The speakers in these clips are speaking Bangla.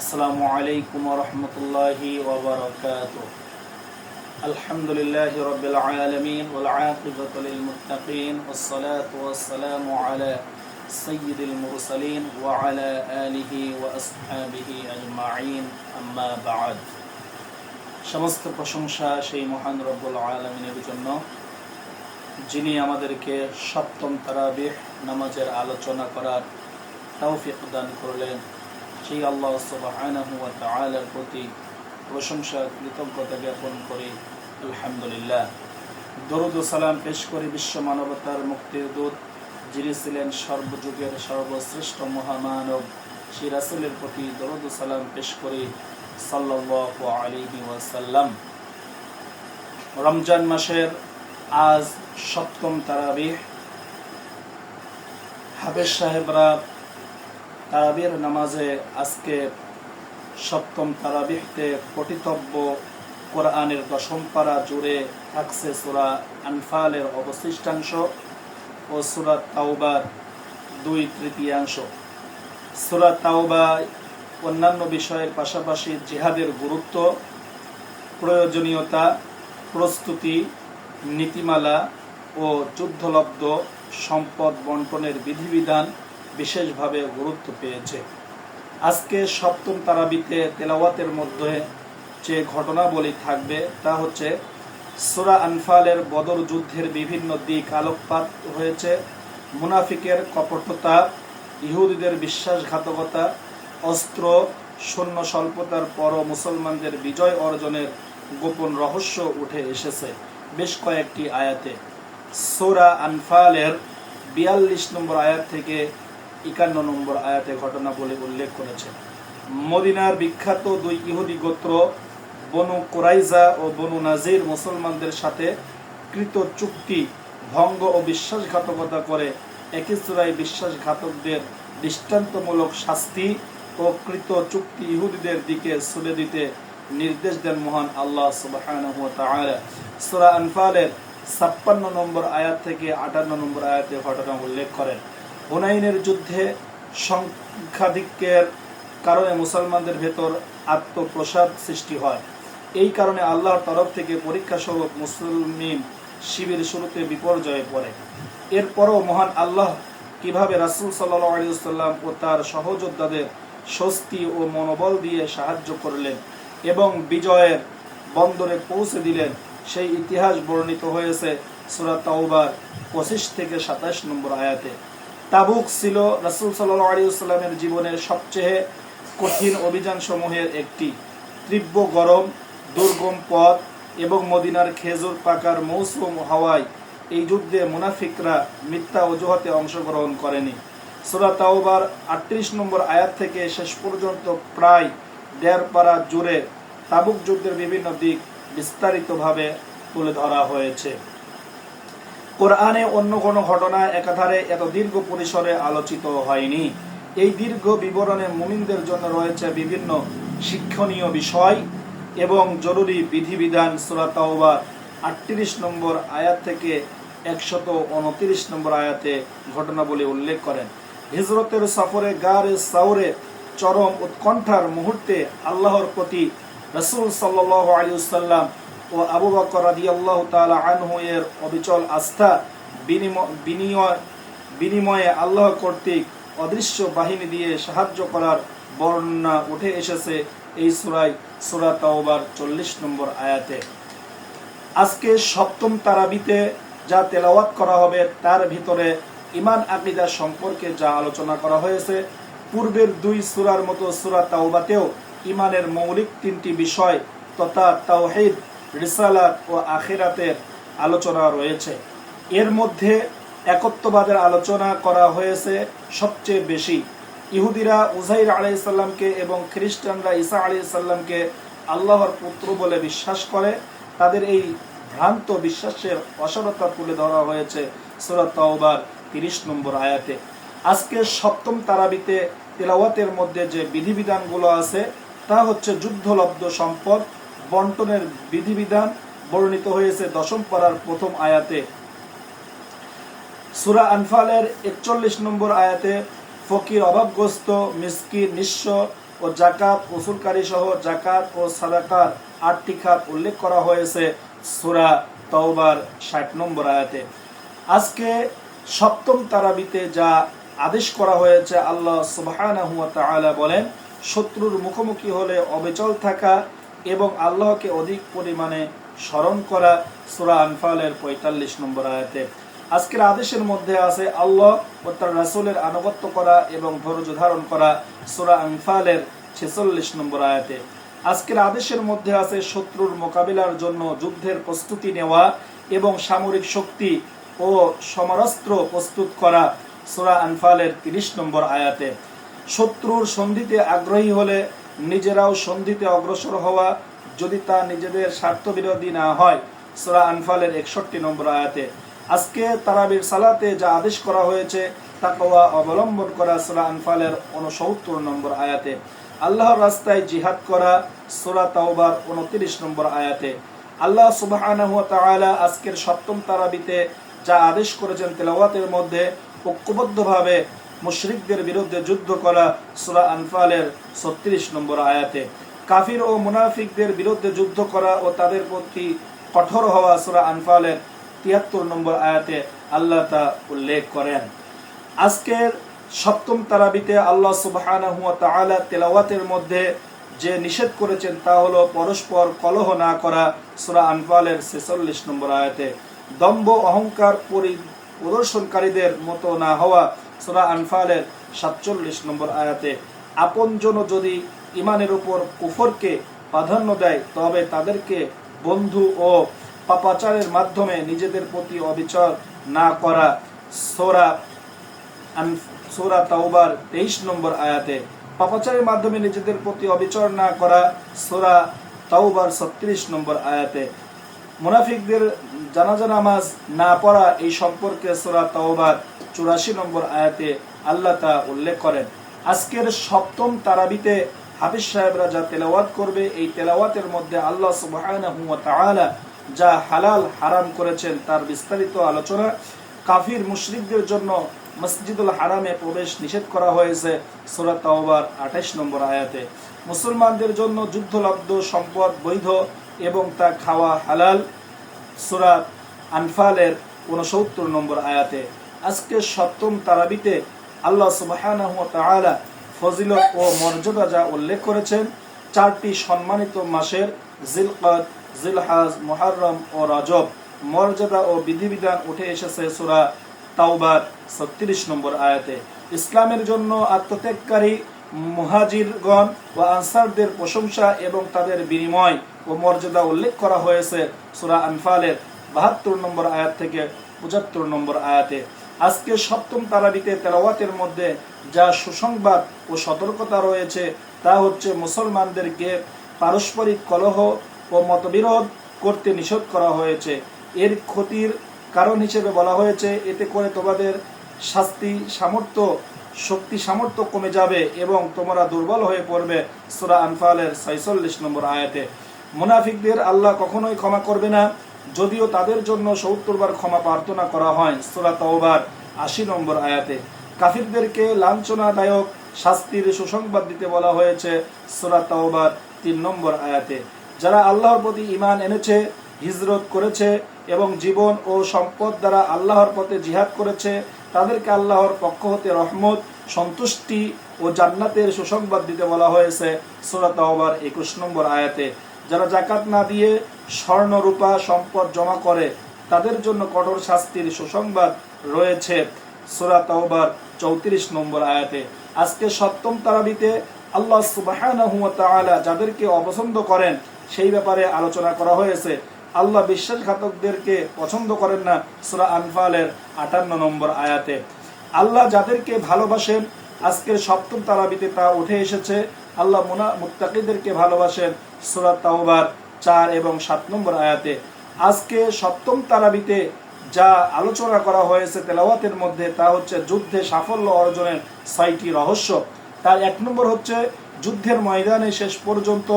আসসালামু আলাইকুম ওয়া রাহমাতুল্লাহি ওয়া বারাকাতুহু। আলহামদুলিল্লাহি রাব্বিল আলামিন ওয়াল আকিবাতু লিল মুত্তাকিন ওয়াস সালাতু ওয়াস সালামু আলা সাইয়্যিদিল মুরসালিন ওয়া আলা আলিহি ওয়া আসহাবিহি আজমাইন, আম্মা বা'দ। সমস্ত প্রশংসা সেই মহান রব্বুল আলামিনের জন্য, যিনি আমাদেরকে সপ্তম তারাবিহ নামাজের আলোচনা করার তৌফিক দান করলেন। সেই আল্লাহ সুবহানাহু ওয়া তাআলার প্রতি প্রশংসা কৃতজ্ঞতা জ্ঞাপন করি, আলহামদুলিল্লাহ। দরুদ ও সালাম পেশ করি বিশ্ব মানবতার মুক্তির দূত, যিনি ছিলেন সর্বযুগের সর্বশ্রেষ্ঠ মহামানব, সেই রাসূলের প্রতি দরুদ ও সালাম পেশ করি সাল্লাল্লাহু আলাইহি ওয়াসাল্লাম। রমজান মাসের আজ সপ্তম তারাবিহ। হাফেজ সাহেবরা তারাবির নামাজে আজকে সপ্তম তারাবিহতে পঠিতব্য কোরআনের দশম পারা জুড়ে থাকছে সূরা আনফালের অবশিষ্টাংশ ও সূরা তাওবার 2/3 সূরা তাওবায় অন্যান্য বিষয়ের পাশাপাশি জিহাদের গুরুত্ব, প্রয়োজনীয়তা, প্রস্তুতি, নীতিমালা ও যুদ্ধলব্ধ সম্পদ বন্টনের বিধিবিধান বিশেষভাবে গুরুত্ব পেয়েছে। আজকে সপ্তম তারাবিতে তেলাওয়াতের মধ্যে যে ঘটনাবলী থাকবে তা হচ্ছে সূরা আনফালের বদর যুদ্ধের বিভিন্ন দিক আলোকপাত হয়েছে। মুনাফিকের কপটতা, ইহুদিদের বিশ্বাসঘাতকতা, অস্ত্র সৈন্য স্বল্পতার পরও মুসলমানদের বিজয় অর্জনের গোপন রহস্য উঠে এসেছে বেশ কয়েকটি আয়াতে। সূরা আনফালের 42 নম্বর আয়াত থেকে 51 নম্বর আয়াতে ঘটনা বলে উল্লেখ করেছে। মদিনার বিখ্যাত দুই ইহুদি গোত্র বনু কুরাইজা ও বনু নাজির মুসলমানদের সাথে কৃত চুক্তি ভঙ্গ ও বিশ্বাসঘাতকতা করে একই সূরায় বিশ্বাসঘাতকদের দৃষ্টান্তমূলক শাস্তি ও কৃত চুক্তি ইহুদিদের দিকে ছুড়ে দিতে নির্দেশ দেন মহান আল্লাহ সুবহানাহু ওয়া তাআলা। সূরা আনফালের 56 নম্বর আয়াত থেকে 58 নম্বর আয়াতে ঘটনা উল্লেখ করেন। হুনাইনের যুদ্ধে সংখ্যাধিক্যের কারণে মুসলমানদের ভেতর আত্মপ্রসাদ সৃষ্টি হয়। এই কারণে আল্লাহর তরফ থেকে পরীক্ষা স্বরূপ মুসলিম শিবির শুরুতে বিপর্যয়ে পড়ে। এরপরও মহান আল্লাহ কিভাবে রাসূল সাল্লাল্লাহু আলাইহি ওয়াসাল্লাম ও তার সহযোদ্ধাদের স্বস্তি ও মনোবল দিয়ে সাহায্য করলেন এবং বিজয়ের বন্দরে পৌঁছে দিলেন, সেই ইতিহাস বর্ণিত হয়েছে সূরা তাওবার 25 থেকে 27 নম্বর আয়াতে। তাবুক ছিল রাসূল সাল্লাল্লাহু আলাইহি ওয়াসাল্লামের জীবনের সবচেয়ে কঠিন অভিযান সমূহের একটি। তীব্র গরম, দুর্গম পথ এবং মদিনার খেজুর পাকার মৌসুম হওয়ায় এই যুদ্ধে মুনাফিকরা মিথ্যা অজুহাতে অংশগ্রহণ করেনি। সূরা তাওবার 38 নম্বর আয়াত থেকে শেষ পর্যন্ত প্রায় 1.5 পারা জুড়ে তাবুক যুদ্ধের বিভিন্ন দিক বিস্তারিতভাবে তুলে ধরা হয়েছে। কোরআনে অন্য কোনো ঘটনা একাধারে এত দীর্ঘ পরিসরে আলোচিত হয়নি। এই দীর্ঘ বিবরণে মুমিনদের জন্য রয়েছে বিভিন্ন শিক্ষণীয় বিষয় এবং জরুরি বিধিবিধান। সূরা তাওবার 38 নম্বর আয়াত থেকে 129 নম্বর আয়াতে ঘটনাবলী উল্লেখ করেন। হিজরতের সফরে গারে সাউরে চরম উৎকণ্ঠার মুহূর্তে আল্লাহর প্রতি রাসূল সাল্লাল্লাহু আলাইহি ওয়াসাল্লাম ও আবু বকর রাদিয়াল্লাহু তাআলা আনহু এর অবিচল আস্থা বিনিময়ে আল্লাহ কর্তৃক অদৃশ্য বাহিনী দিয়ে সাহায্য করার বর্ণনা উঠে এসেছে এই সূরা তাওবার 40 নম্বর আয়াতে। আজকে সপ্তম তারাবিতে যা তেলাওয়াত করা হবে তার ভিতরে ঈমান আকীদা সম্পর্কে যা আলোচনা করা হয়েছে, পূর্বের দুই সূরার মতো সূরা তাওবাতেও ঈমানের মৌলিক 3টি বিষয় তথা তাওহীদ, রিসালাত ও আখিরাতের আলোচনা রয়েছে। এর মধ্যে একত্ববাদের আলোচনা করা হয়েছে সবচেয়ে বেশি। ইহুদিরা উযাইর আলাইহিস সালামকে এবং খ্রিস্টানরা ঈসা আলাইহিস সালামকে আল্লাহর পুত্র বলে বিশ্বাস করে। তাদের এই ভ্রান্ত বিশ্বাসের অসারতা তুলে ধরা হয়েছে সূরা তাওবার 30 নম্বর আয়াতে। আজকে সপ্তম তারাবিতে তেলাওয়াতের মধ্যে যে বিধিবিধানগুলো আছে তা হচ্ছে যুদ্ধলব্ধ সম্পদ বন্টনের বিধিবিধান বর্ণিত হয়েছে দশম পারার প্রথম আয়াতে। সূরা আনফালের 41 নম্বর আয়াতে ফকির, অভাবগ্রস্ত, মিসকিন, নিঃস্ব ও ও জাকাত উসুলকারী সহ জাকাত ও সাদাকার 8টি খাত উল্লেখ করা হয়েছে সূরা তাওবার 60 নম্বর আয়াতে। আজকে সপ্তম তারাবিতে যা আদেশ করা হয়েছে, আল্লাহ সুবহানাহু ওয়া তাআলা বলেন, শত্রুর মুখোমুখি হলে অবিচল থাকা এবং আল্লাহকে অধিক পরিমাণে স্মরণ করা, সূরা আনফালের 45 নম্বর আয়াতে। আজকের আদেশের মধ্যে আছে আল্লাহ ও তার রাসূলের আনুগত্য করা এবং ধৈর্য ধারণ করা, সূরা আনফালের 46 নম্বর আয়াতে। আজকের আদেশের মধ্যে আছে শত্রুর মোকাবিলার জন্য যুদ্ধের প্রস্তুতি নেওয়া এবং সামরিক শক্তি ও সমরাস্ত্র প্রস্তুত করা, সূরা আনফালের 30 নম্বর আয়াতে। শত্রুর সন্ধিতে আগ্রহী হলে নিজেরাও সন্ধিতে অগ্রসর হওয়া, যদি তা নিজেদের স্বার্থবিরোধী না হয়, সূরা আনফালের 61 নম্বর আয়াতে। আজকে তারাবির সালাতে যা আদেশ করা হয়েছে তাকওয়া অবলম্বন করা, সূরা আনফালের 69 নম্বর আয়াতে। আল্লাহর রাস্তায় জিহাদ করা, সূরা তাওবার 29 নম্বর আয়াতে। আল্লাহ সুবহানাহু ওয়া তাআলা আজকের সপ্তম তারাবিতে যা আদেশ করেছেন তেলাওয়াতের মধ্যে ঐক্যবদ্ধভাবে মুশরিকদের বিরুদ্ধে যুদ্ধ করা, সূরা আনফালের 36 নম্বর আয়াতে। কাফির ও মুনাফিকদের বিরুদ্ধে যুদ্ধ করা ও তাদের প্রতি কঠোর হওয়া, সূরা আনফালের 73 নম্বর আয়াতে আল্লাহ তা উল্লেখ করেন। আজকের সপ্তম তারাবিতে আল্লাহ সুবহানাহু ওয়া তাআলা তেলাওয়াতের মধ্যে যে নিষেধ করেছেন তা হলো পরস্পর কলহ না করা, সূরা আনফালের 46 নম্বর আয়াতে। দম্ভ অহংকার প্রদর্শনকারীদের মতো না হওয়া, সূরা আনফালের 47 নম্বর আয়াতে। আপনজন যদি ইমানের উপর কুফরকে প্রাধান্য দেয় তবে তাদেরকে বন্ধু ও পাপাচারের মাধ্যমে নিজেদের প্রতি অবিচার না করা, সূরা তাওবার 23 নম্বর আয়াতে। পাপাচারের মাধ্যমে নিজেদের প্রতি অবিচার না করা, সূরা তাওবার 36 নম্বর আয়াতে। মুনাফিকদের জানাজা নামাজ না পড়া, এই সম্পর্কে সূরা তাওবার 84 নম্বর আয়াতে আল্লাহ তা উল্লেখ করেন। আজকের সপ্তম তারাবিতে হাফিজ সাহেবরা যা তেলাওয়াত করবে, এই তেলাওয়াতের মধ্যে আল্লাহ সুবহানাহু ওয়া তাআলা যা হালাল হারাম করেছেন তার বিস্তারিত আলোচনা। কাফির মুশরিকদের জন্য মসজিদুল হারামে প্রবেশ নিষেধ করা হয়েছে, সূরা তাওবার 28 নম্বর আয়াতে। মুসলমানদের জন্য যুদ্ধলব্ধ সম্পদ বৈধ এবং তা খাওয়া হালাল, সূরা আনফালের 69 নম্বর আয়াতে। আজকে সপ্তম তারাবিতে আল্লাহ সুবহানাহু ওয়া তাআলা ফজিলত ও মর্যাদা যা উল্লেখ করেছেন, 4টি সম্মানিত মাসের জিলকদ, জিলহাজ, মুহররম ও রজব মর্যাদা ও বিধিবিধান উঠে এসেছে সূরা তাওবার 36 নম্বর আয়াতে। ইসলামের জন্য আত্মত্যাগকারী মুহাজিরগণ ও আনসারদের প্রশংসা এবং তাদের বিনিময় ও মর্যাদা উল্লেখ করা হয়েছে সূরা আনফালের 72 নম্বর আয়াত থেকে 75 নম্বর আয়াতে। আজকে সপ্তম তারাবিতে তেলাওয়াতের মধ্যে যা সুসংবাদ ও সতর্কতা রয়েছে তা হচ্ছে মুসলমানদেরকে পারস্পরিক কলহ ও মতবিরোধ করতে নিষেধ করা হয়েছে। এর ক্ষতির কারণ হিসেবে বলা হয়েছে, এতে করে তোমাদের শক্তি সামর্থ্য কমে যাবে এবং তোমরা দুর্বল হয়ে পড়বে, সূরা আনফালের 46 নম্বর আয়াতে। মুনাফিকদের আল্লাহ কখনোই ক্ষমা করবে না, যদিও তাদের জন্য 70 বার ক্ষমা প্রার্থনা করা হয়, সূরা তাওবার 80 নম্বর আয়াতে। কাফিরদেরকে লাঞ্ছনাদায়ক শাস্তির সুসংবাদ দিতে বলা হয়েছে, সূরা তাওবার 3 নম্বর আয়াতে। যারা আল্লাহর প্রতি ঈমান এনেছে, হিজরত করেছে এবং জীবন ও সম্পদ দ্বারা আল্লাহর পথে জিহাদ করেছে, তাদেরকে আল্লাহর পক্ষ হতে রহমত, সন্তুষ্টি ও জান্নাতের সুসংবাদ দিতে বলা হয়েছে, সূরা তাওবার 21 নম্বর আয়াতে। যারা যাকাত না দিয়ে স্বর্ণ রূপা সম্পদ জমা করে তাদের জন্য কঠোর শাস্তির সুসংবাদ রয়েছে, সূরা তাওবার 34 নম্বর আয়াতে। আজকে সপ্তম তারাবিতে আল্লাহ সুবহানাহু ওয়া তাআলা যাদেরকে অপছন্দ করেন সেই ব্যাপারে আলোচনা করা হয়েছে। আল্লাহ বিশ্বাসঘাতকদেরকে পছন্দ করেন না, সূরা আনফালের 58 নম্বর আয়াতে। আল্লাহ যাদেরকে ভালোবাসেন আজকের সপ্তম তারাবিতে তা উঠে এসেছে। আল্লাহ মুত্তাকিদেরকে ভালোবাসেন, সূরা তাওবার 4 এবং 7 নম্বর আয়াতে। আজকে সপ্তম তারাবিতে যা আলোচনা করা হয়েছে তেলাওয়াতের মধ্যে তা হচ্ছে যুদ্ধে সাফল্য অর্জনের 6টি রহস্য। তার 1 নম্বর হচ্ছে যুদ্ধের ময়দানে শেষ পর্যন্ত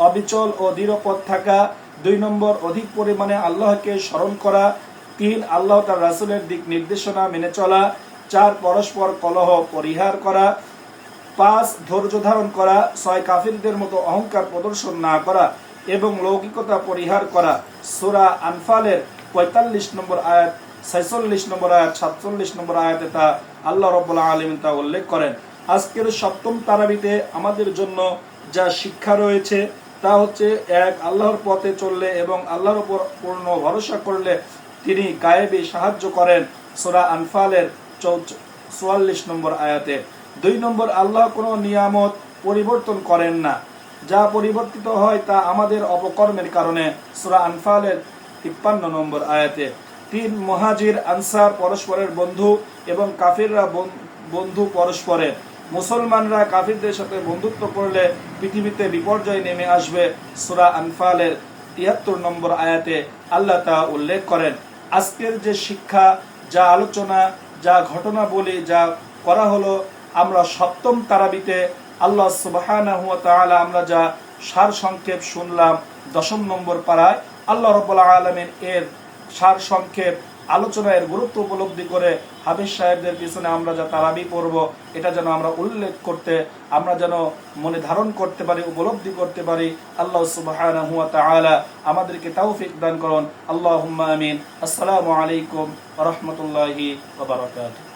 অবিচল ও দৃঢ়পদ থাকা। 2 নম্বর অধিক পরিমাণে আল্লাহকে স্মরণ করা। 3 আল্লাহ তার রাসূলের দিক নির্দেশনা মেনে চলা। 4 পরস্পর কলহ পরিহার করা। 5 ধৈর্য ধারণ করা, 6 কাফিরদের মতো অহংকার প্রদর্শন না করা এবং লৌকিকতা পরিহার করা। সূরা আনফালের 45 নম্বর আয়াত, 46 নম্বর আয়াত, 47 নম্বর আয়াতে তা আল্লাহ রাব্বুল আলামিন তা উল্লেখ করেন। আজকের সপ্তম তারাবিতে আমাদের জন্য যা শিক্ষা রয়েছে তা হচ্ছে, এক, আল্লাহর পথে চললে এবং আল্লাহর উপর পূর্ণ ভরসা করলে তিনি গায়েবী সাহায্য করেন, সূরা আনফালের 44 নম্বর আয়াতে। 2 নম্বর, আল্লাহ কোনো নিয়ামত পরিবর্তন করেন না, যা পরিবর্তিত হয় তা আমাদের অপকর্মের কারণে, সূরা আনফালের 53 নম্বর আয়াতে। 3, মুহাজির আনসার পরস্পরের বন্ধু এবং কাফিররা বন্ধু পরস্পরের। মুসলমানরা কাফিরদের সাথে বন্ধুত্ব করলে পৃথিবীতে বিপর্যয় নেমে আসবে, সূরা আনফালের 73 নম্বর আয়াতে আল্লাহ তা উল্লেখ করেন। আজকের যে শিক্ষা, যা আলোচনা, যা ঘটনা বলি, যা করা হলো, আমরা সপ্তম তারাবিতে আল্লাহ সুবহানাহু ওয়া তাআলা আমরা যা সার সংক্ষেপ শুনলাম 10 নম্বর পারায়, আল্লাহ রাব্বুল আলামিন এর সার সংক্ষেপ আলোচনা, এর গুরুত্ব উপলব্ধি করে হাফেজ সাহেবদের পিছনে আমরা যা তারাবি পড়ব, এটা যেন আমরা উল্লেখ করতে, আমরা যেন মনে ধারণ করতে পারি, উপলব্ধি করতে পারি। আল্লাহ সুবহানাহু ওয়া তাআলা আমাদেরকে তৌফিক দান করুন। আল্লাহুম্মা আমিন। আসসালামু আলাইকুম ওয়া রাহমাতুল্লাহি ওয়া বারাকাতুহু।